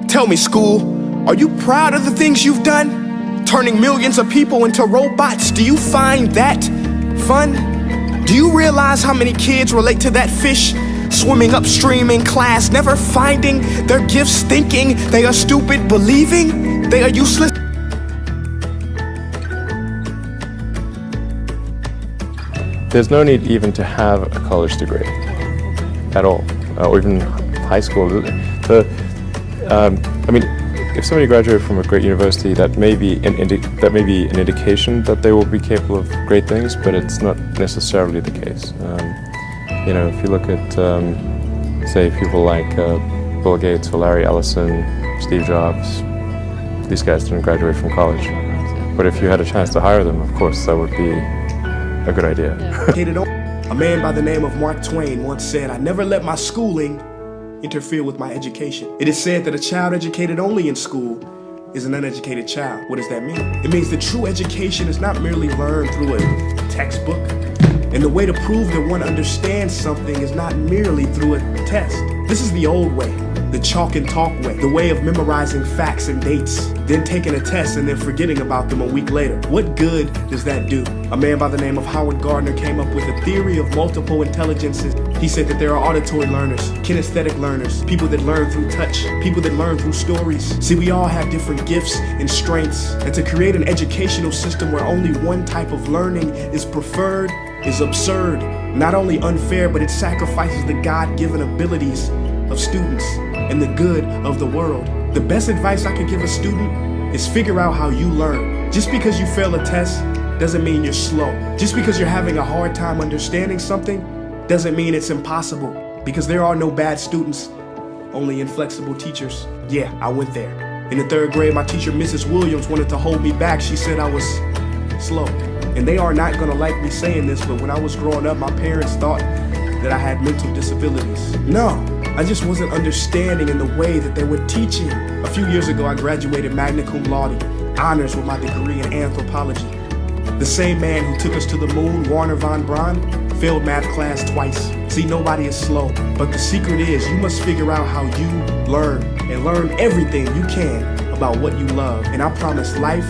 Tell me, school, are you proud of the things you've done? Turning millions of people into robots, do you find that fun? Do you realize how many kids relate to that fish swimming upstream in class, never finding their gifts, thinking they are stupid, believing they are useless? There's no need even to have a college degree at all, or even high school. I mean, if somebody graduated from a great university, that may be an indication that they will be capable of great things, but it's not necessarily the case. You know, if you look at, say, people like Bill Gates or Larry Ellison, Steve Jobs, these guys didn't graduate from college. But if you had a chance to hire them, of course, that would be a good idea. A man by the name of Mark Twain once said, "I never let my schooling interfere with my education." It is said that a child educated only in school is an uneducated child. What does that mean? It means that true education is not merely learned through a textbook. And the way to prove that one understands something is not merely through a test. This is the old way, the chalk and talk way, the way of memorizing facts and dates, then taking a test and then forgetting about them a week later. What good does that do? A man by the name of Howard Gardner came up with a theory of multiple intelligences. He said that there are auditory learners, kinesthetic learners, people that learn through touch, people that learn through stories. See, we all have different gifts and strengths, and to create an educational system where only one type of learning is preferred is absurd. Not only unfair, but it sacrifices the God-given abilities of students and the good of the world. The best advice I could give a student is figure out how you learn. Just because you fail a test doesn't mean you're slow. Just because you're having a hard time understanding something doesn't mean it's impossible. Because there are no bad students, only inflexible teachers. Yeah, I went there. In the 3rd grade, my teacher, Mrs. Williams, wanted to hold me back. She said I was slow. And they are not gonna like me saying this, but when I was growing up, my parents thought that I had mental disabilities. No, I just wasn't understanding in the way that they were teaching. A few years ago, I graduated magna cum laude, honors with my degree in anthropology. The same man who took us to the moon, Warner von Braun, failed math class twice. See, nobody is slow, but the secret is you must figure out how you learn and learn everything you can about what you love. And I promise life.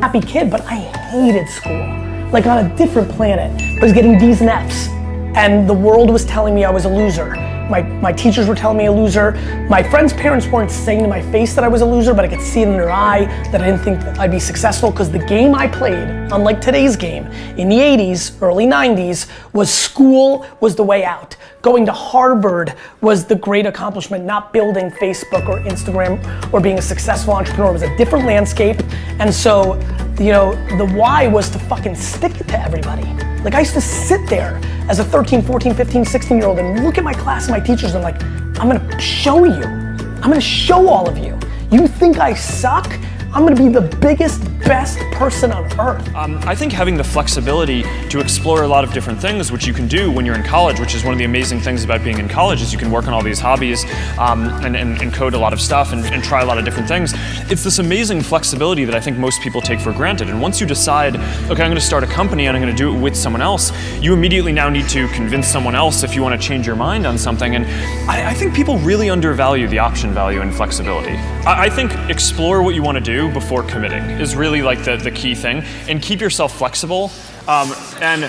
Happy kid, but I hated school. Like on a different planet. I was getting D's and F's, and the world was telling me I was a loser. My teachers were telling me a loser. My friends' parents weren't saying to my face that I was a loser, but I could see it in their eye that I didn't think that I'd be successful, because the game I played, unlike today's game, in the 80s, early 90s, was school was the way out. Going to Harvard was the great accomplishment, not building Facebook or Instagram or being a successful entrepreneur. It was a different landscape. And so, you know, the why was to fucking stick it to everybody. Like I used to sit there as a 13, 14, 15, 16-year-old and look at my class and my teachers and I'm like, I'm gonna show you. I'm gonna show all of you. You think I suck? I'm gonna be the biggest, best person on earth. I think having the flexibility to explore a lot of different things, which you can do when you're in college, which is one of the amazing things about being in college, is you can work on all these hobbies and code a lot of stuff and try a lot of different things. It's this amazing flexibility that I think most people take for granted. And once you decide, okay, I'm gonna start a company and I'm gonna do it with someone else, you immediately now need to convince someone else if you wanna change your mind on something. And I think people really undervalue the option value and flexibility. I think explore what you wanna do before committing is really like the key thing, and keep yourself flexible. And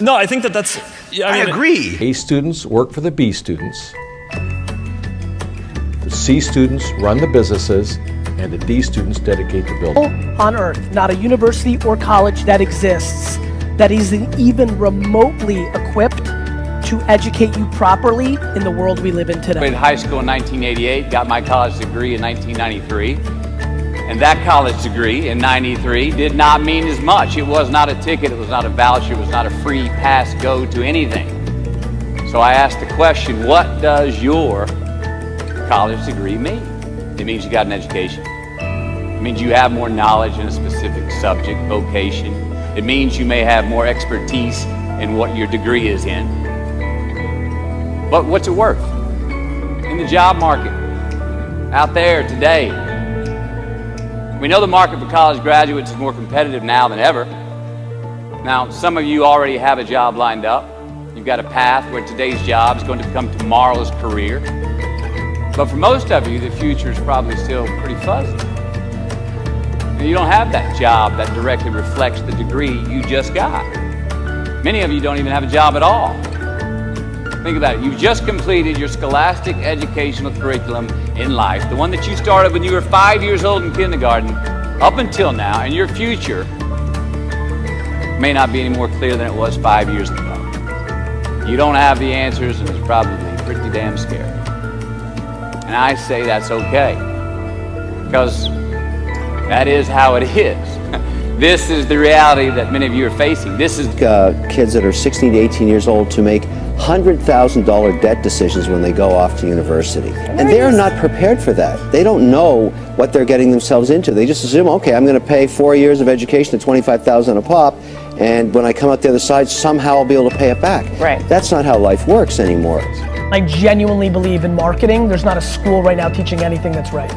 no, I think that's. Yeah, I agree. A students work for the B students. The C students run the businesses, and the D students dedicate the building. On earth, not a university or college that exists that is even remotely equipped to educate you properly in the world we live in today. I graduated high school in 1988, got my college degree in 1993. And that college degree in 93 did not mean as much. It was not a ticket, it was not a voucher, it was not a free pass go to anything. So I asked the question, what does your college degree mean? It means you got an education. It means you have more knowledge in a specific subject, vocation. It means you may have more expertise in what your degree is in. But what's it worth? In the job market, out there today, we know the market for college graduates is more competitive now than ever. Now, some of you already have a job lined up. You've got a path where today's job is going to become tomorrow's career. But for most of you, the future is probably still pretty fuzzy. You don't have that job that directly reflects the degree you just got. Many of you don't even have a job at all. Think about it. You've just completed your scholastic educational curriculum in life, the one that you started when you were 5 years old in kindergarten, up until now, and your future may not be any more clear than it was 5 years ago. You don't have the answers, and it's probably pretty damn scary. And I say that's okay, because that is how it is. This is the reality that many of you are facing. This is kids that are 16 to 18 years old to make $100,000 debt decisions when they go off to university. And they're not prepared for that. They don't know what they're getting themselves into. They just assume, okay, I'm going to pay 4 years of education at $25,000 a pop, and when I come out the other side, somehow I'll be able to pay it back. Right. That's not how life works anymore. I genuinely believe in marketing. There's not a school right now teaching anything that's right.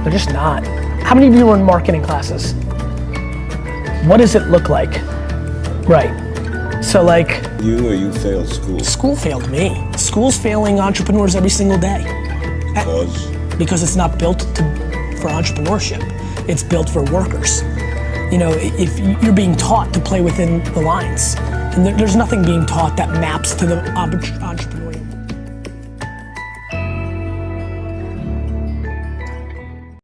They're just not. How many of you are in marketing classes? What does it look like? Right. So like... You or you failed school? School failed me. School's failing entrepreneurs every single day. Because? Because it's not built for entrepreneurship. It's built for workers. You know, if you're being taught to play within the lines, and there's nothing being taught that maps to the entrepreneurial.